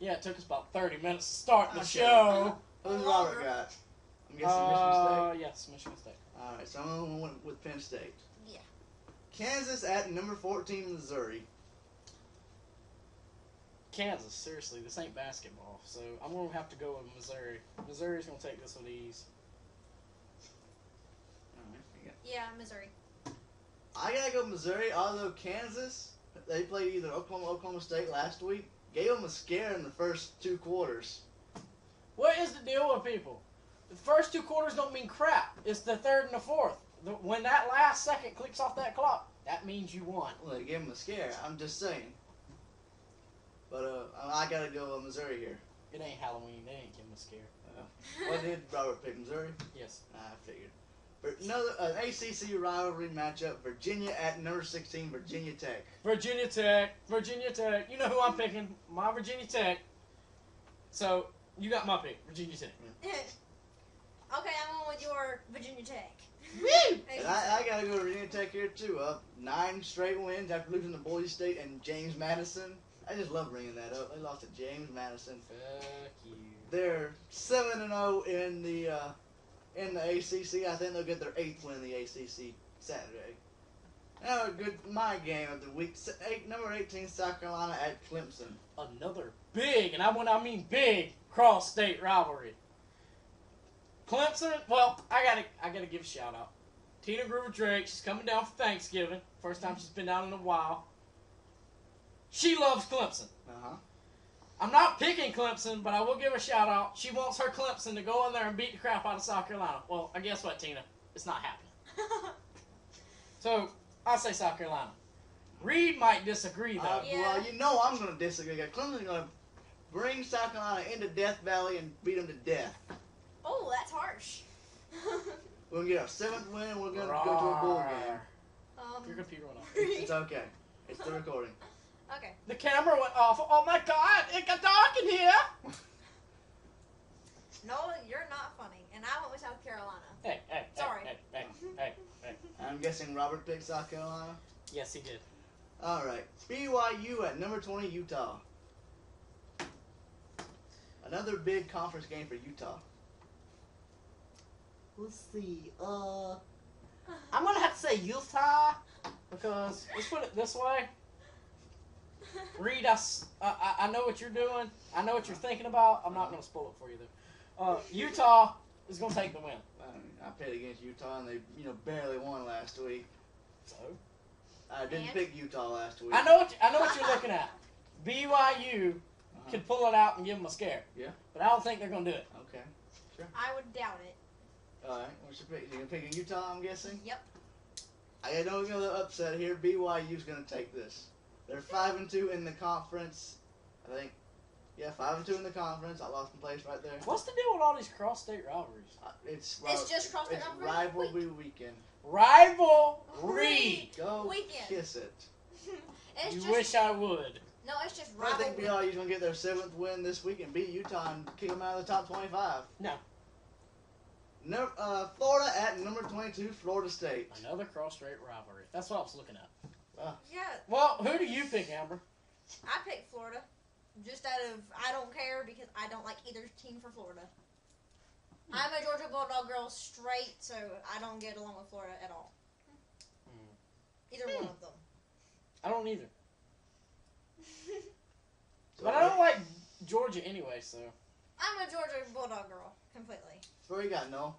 Yeah, it took us about 30 minutes to start the show. Who's Robert got? I'm guessing Michigan State? Yes, Michigan State. Alright, so I'm going to win with Penn State. Yeah. Kansas at number 14, Missouri. Kansas, seriously, this ain't basketball, so I'm going to have to go with Missouri. Missouri's going to take this with ease. Yeah, Missouri. I got to go Missouri, although Kansas, they played either Oklahoma State last week, gave them a scare in the first 2 quarters. What is the deal with people? The first 2 quarters don't mean crap. It's the third and the fourth. When that last second clicks off that clock, that means you won. Well, they gave them a scare. I'm just saying. But I got to go Missouri here. It ain't Halloween. They ain't giving a scare. What did Robert pick? Missouri? Yes. I figured. For another ACC rivalry matchup, Virginia at number 16, Virginia Tech. Virginia Tech. Virginia Tech. You know who I'm picking. My Virginia Tech. So, you got my pick. Virginia Tech. Okay, I'm going with your Virginia Tech. Woo! And I got to go Virginia Tech here, too. 9 straight wins after losing to Boise State and James Madison. I just love bringing that up. They lost to James Madison. Fuck you. They're 7-0 in the ACC. I think they'll get their 8th win in the ACC Saturday. Now, my game of the week. Number 18, South Carolina at Clemson. Another big, and I mean big, cross-state rivalry. Clemson. Well, I gotta give a shout out. Tina Groover Drake. She's coming down for Thanksgiving. First time she's been down in a while. She loves Clemson. I'm not picking Clemson, but I will give her a shout out. She wants her Clemson to go in there and beat the crap out of South Carolina. Well, I guess what, Tina? It's not happening. So, I'll say South Carolina. Reed might disagree, though. Yeah. Well, you know I'm going to disagree. Clemson's going to bring South Carolina into Death Valley and beat them to death. Oh, that's harsh. We're going to get our 7th win, and we're going to go to a bowl game. Your computer went off. It's okay. It's still recording. Okay. The camera went off. Oh my God! It got dark in here. No, you're not funny. And I went with South Carolina. Hey. Sorry. Hey. I'm guessing Robert picked South Carolina. Yes, he did. All right. BYU at number 20, Utah. Another big conference game for Utah. Let's see. I'm gonna have to say Utah because let's put it this way. Reed, I know what you're doing. I know what you're thinking about. I'm not going to spoil it for you, though. Utah is going to take the win. I played against Utah, and they barely won last week. So? I didn't pick Utah last week. I know what you're looking at. BYU can pull it out and give them a scare. Yeah. But I don't think they're going to do it. Okay. Sure. I would doubt it. All right. What's your pick? You're going to pick Utah, I'm guessing? Yep. I don't know the upset here. BYU's going to take this. They're 5-2 in the conference. I think. Yeah, 5-2 in the conference. I lost some place right there. What's the deal with all these cross-state rivalries? It's just cross-state rivalry weekend. Rivalry. Go weekend. Kiss it. You wish I would. No, it's just I think rivalry. BYU's going to get their 7th win this week and beat Utah and kick them out of the top 25. No. Florida at number 22, Florida State. Another cross-state rivalry. That's what I was looking at. Yeah. Well, who do you pick, Amber? I picked Florida. Just out of, I don't care because I don't like either team for Florida. I'm a Georgia Bulldog girl straight, so I don't get along with Florida at all. Either one of them. I don't either. But I don't like Georgia anyway, so. I'm a Georgia Bulldog girl, completely. That's where you got no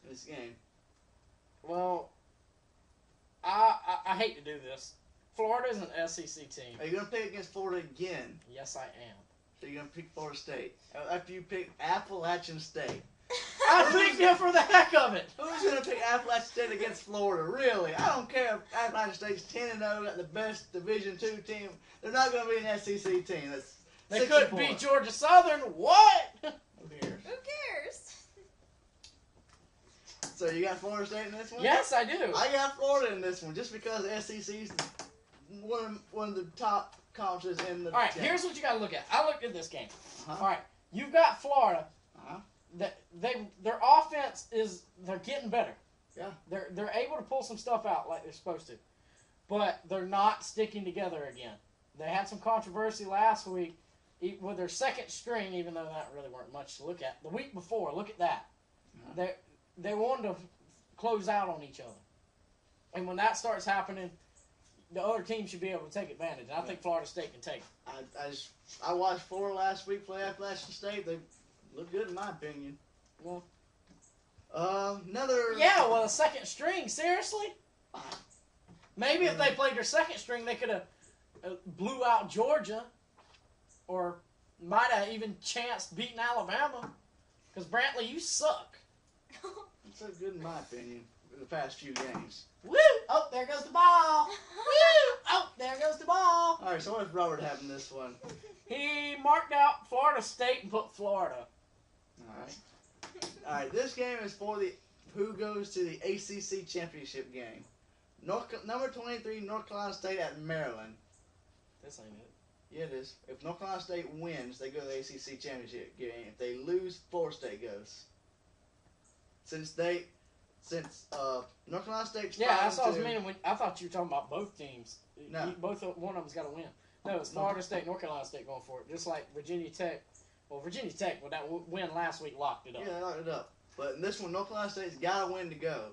in this game. Well, I hate to do this. Florida's an SEC team. Are you going to pick against Florida again? Yes, I am. So you're going to pick Florida State. After you pick Appalachian State. I picked them for the heck of it. Who's going to pick Appalachian State against Florida? Really? I don't care if Appalachian State's 10-0, got the best Division II team. They're not going to be an SEC team. That's They couldn't beat Georgia Southern. What? Who cares? Who cares? So you got Florida State in this one? Yes, I do. I got Florida in this one just because the SEC's one of the top conferences in the. All right, here's what you got to look at. I looked at this game. Uh-huh. All right, you've got Florida. Uh-huh. Their offense they're getting better. Yeah. They're able to pull some stuff out like they're supposed to, but they're not sticking together again. They had some controversy last week. with their second string, even though that really weren't much to look at. The week before, look at that. They wanted to close out on each other. And when that starts happening, the other team should be able to take advantage. And I think Florida State can take it. I watched Florida last week play Appalachian State. They look good in my opinion. Well, another. Yeah, well, a second string, seriously? Maybe if they played their second string, they could have blew out Georgia, or might have even chanced beating Alabama. Because Brantley, you suck. It's so good in my opinion in the past few games. Woo! Oh, there goes the ball. Woo! Oh, there goes the ball. All right, so what does Robert have in this one? He marked out Florida State and put Florida. All right. This game is for who goes to the ACC championship game. Number 23, North Carolina State at Maryland. This ain't it. Yeah, it is. If North Carolina State wins, they go to the ACC championship game. If they lose, Florida State goes. Since North Carolina State's yeah, that's what I was meaning. I thought you were talking about both teams. No. One of them's got to win. No, it's Florida State, North Carolina State going for it. Just like Virginia Tech. Well, Virginia Tech, with that win last week, locked it up. Yeah, they locked it up. But in this one, North Carolina State's got to win to go.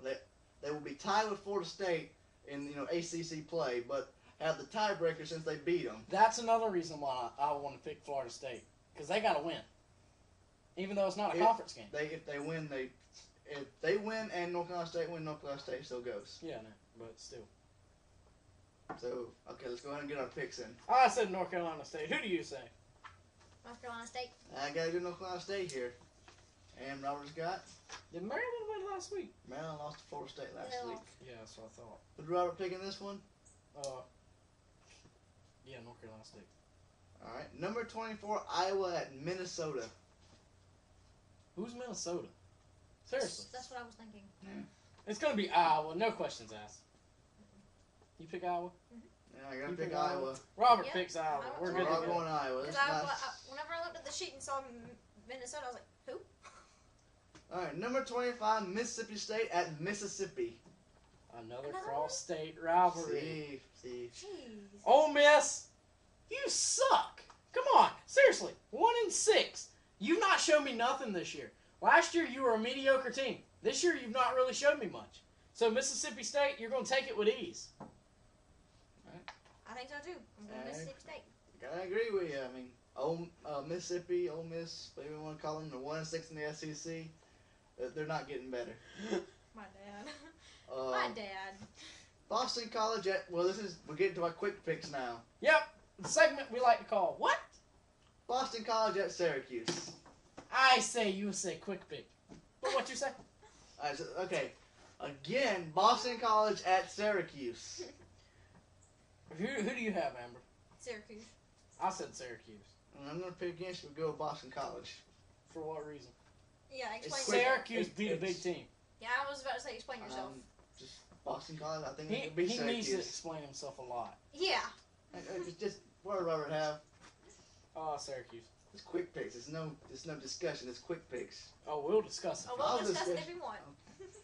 They will be tied with Florida State in ACC play, but have the tiebreaker since they beat them. That's another reason why I want to pick Florida State, because they got to win, even though it's not a conference game. If they win and North Carolina State win, North Carolina State still goes. Yeah, no, but still. So okay, let's go ahead and get our picks in. I said North Carolina State. Who do you say? North Carolina State. I gotta do North Carolina State here. And Robert's got. Did Maryland win last week? Maryland lost to Florida State last week. Yeah, that's what I thought. Did Robert pick in this one? Yeah, North Carolina State. All right, number 24, Iowa at Minnesota. Who's Minnesota? Seriously. That's what I was thinking. Yeah. It's going to be Iowa, no questions asked. You pick Iowa? Yeah, I gotta pick Iowa. Robert Yep. picks Iowa. We're good to Robert go. going Iowa. Because whenever I looked at the sheet and saw Minnesota, I was like, who? All right, number 25, Mississippi State at Mississippi. Another Another cross-state rivalry. See. Jeez. Ole Miss, you suck. Come on, seriously. 1-6. You've not shown me nothing this year. Last year you were a mediocre team. This year you've not really showed me much. So Mississippi State, you're going to take it with ease. I think so too. I'm going Mississippi State. I agree with you. I mean, Mississippi, Ole Miss, whatever you want to call them, they're 1-6 in the SEC. They're not getting better. My dad. My dad. Boston College at we're getting to our quick picks now. Yep, the segment we like to call what? Boston College at Syracuse. I say you say quick pick. But what you say? Okay, again, Boston College at Syracuse. Who do you have, Amber? Syracuse. I said Syracuse. And I'm going to pick against you. Go with Boston College. For what reason? Yeah, explain It's yourself. Syracuse beat a big team. Yeah, I was about to say explain yourself. Just Boston College. I think He it could be Syracuse. needs to explain himself a lot. Yeah. Just what did Robert have? Syracuse. It's quick picks. It's no discussion. It's quick picks. Oh, we'll discuss it. Oh, I'll we'll discuss it discuss- if you want.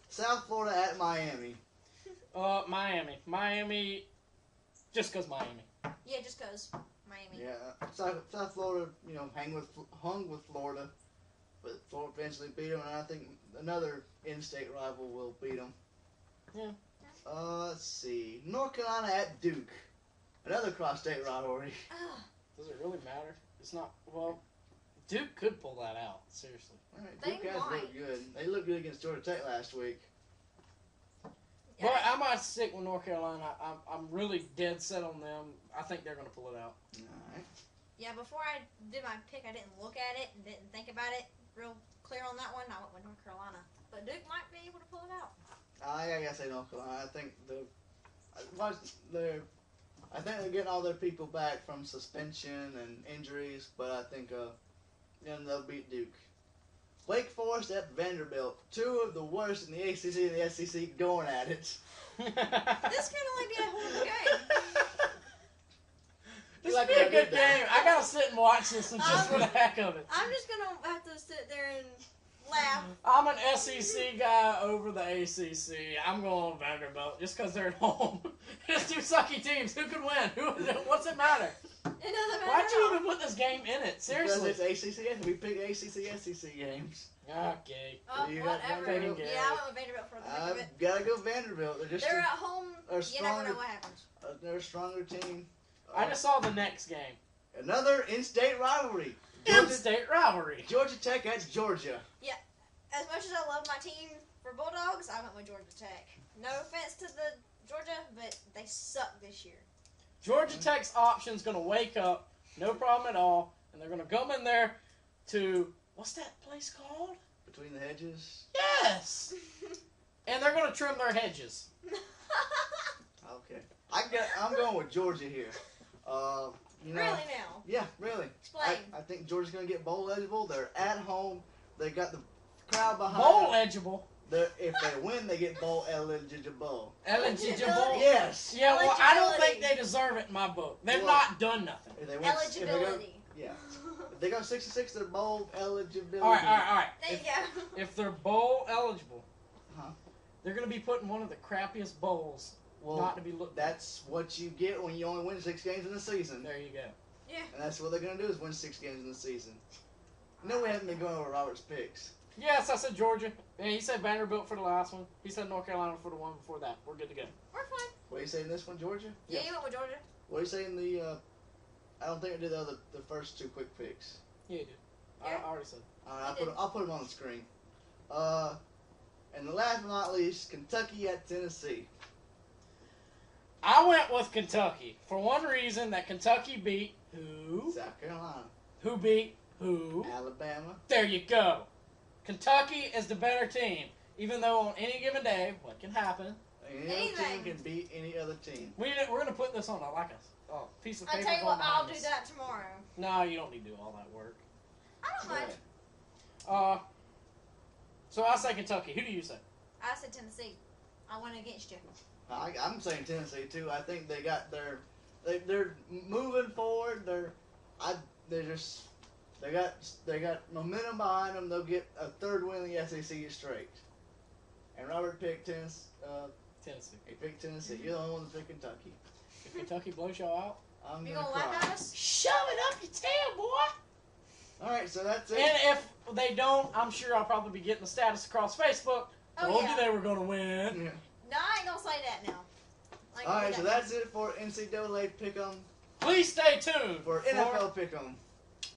South Florida at Miami. Miami. Miami, just because Miami. Yeah, just cause Miami. Yeah, South Florida, hung with Florida, but Florida eventually beat them, and I think another in-state rival will beat them. Yeah. Let's see, North Carolina at Duke, another cross-state rivalry. Ugh. Does it really matter? It's not. Well, Duke could pull that out. Seriously. All right, They Duke has might. looked good. They looked good against Georgia Tech last week. But I might stick with North Carolina. I'm really dead set on them. I think they're going to pull it out. All right. Yeah, before I did my pick, I didn't look at it and didn't think about it real clear on that one. I went with North Carolina. But Duke might be able to pull it out. I gotta say North Carolina. I think they're getting all their people back from suspension and injuries, but I think they'll beat Duke. Wake Forest at Vanderbilt. Two of the worst in the ACC and the SEC going at it. This could only be a horrible game. This would be a good game. I gotta sit and watch this just for the heck of it. I'm just gonna have to sit there and Laugh. I'm an SEC guy over the ACC. I'm going Vanderbilt just because they're at home. It's two sucky teams. Who could win? What's it matter? It doesn't matter. Why'd you even put this game in it? Seriously. Because it's ACC. We pick ACC, SEC games. Okay. Oh, You got whatever. Vanderbilt? Yeah, I went with Vanderbilt for the heck of it. I've got to go Vanderbilt. They're at home. they're You never stronger. know what happens. They're a stronger team. I just saw the next game. Another in-state rivalry. In-state rivalry. Georgia Tech at Georgia. As much as I love my team for Bulldogs, I went with Georgia Tech. No offense to the Georgia, but they suck this year. Georgia Tech's option's going to wake up, no problem at all, and they're going to come in there to, what's that place called? Between the hedges. Yes! And they're going to trim their hedges. Okay. I'm going with Georgia here. You know, Really now? Yeah, really. Explain. I think Georgia's going to get bowl eligible. They're at home. They got the crowd behind Bowl them. eligible. If they win, they get bowl eligible. Eligible. Yes. Yeah, well, I don't think Eligibility. they deserve it in my book. They've Well, not done nothing. If they win, Eligibility. If they go 6-6, they're bowl eligibility. All right. There you go. If they're bowl eligible, Huh? they're going to be put in one of the crappiest bowls Well, not to be looked at. that's what you get when you only win 6 games in the season. There you go. And that's what they're going to do is win 6 games in the season. No, we haven't been going over Robert's picks. Yes, I said Georgia. And he said Vanderbilt for the last one. He said North Carolina for the one before that. We're good to go. We're fine. What are you saying this one, Georgia? Yeah, Yes. you went with Georgia. What are you saying I don't think I did the first 2 quick picks. Yeah, you did. Yeah. I already said. I'll put them on the screen. And the last but not least, Kentucky at Tennessee. I went with Kentucky for one reason, that Kentucky beat who? South Carolina. Who beat who? Alabama. There you go. Kentucky is the better team. Even though on any given day, what can happen? Any other Anything. team can beat any other team. We're going to put this on a piece of I paper. tell you what, going I'll behind do us. that tomorrow. No, you don't need to do all that work. I don't mind. So I say Kentucky. Who do you say? I said Tennessee. I went against you. I'm saying Tennessee too. I think they got they're moving forward. They got momentum behind them. They'll get a 3rd win in the SEC straight. And Robert picked Tennessee. He picked Tennessee. You're the only one that picked Kentucky. If Kentucky blows y'all out, I'm You gonna gonna laugh cry. at us? shove it up your tail, boy. All right, so that's it. And if they don't, I'm sure I'll probably be getting the status across Facebook. Oh, Told yeah. you they were going to win. Yeah. No, I ain't gonna say that now. I ain't All gonna right, do so that. that's it for NCAA Pick'em Please stay tuned for NFL Pick'em.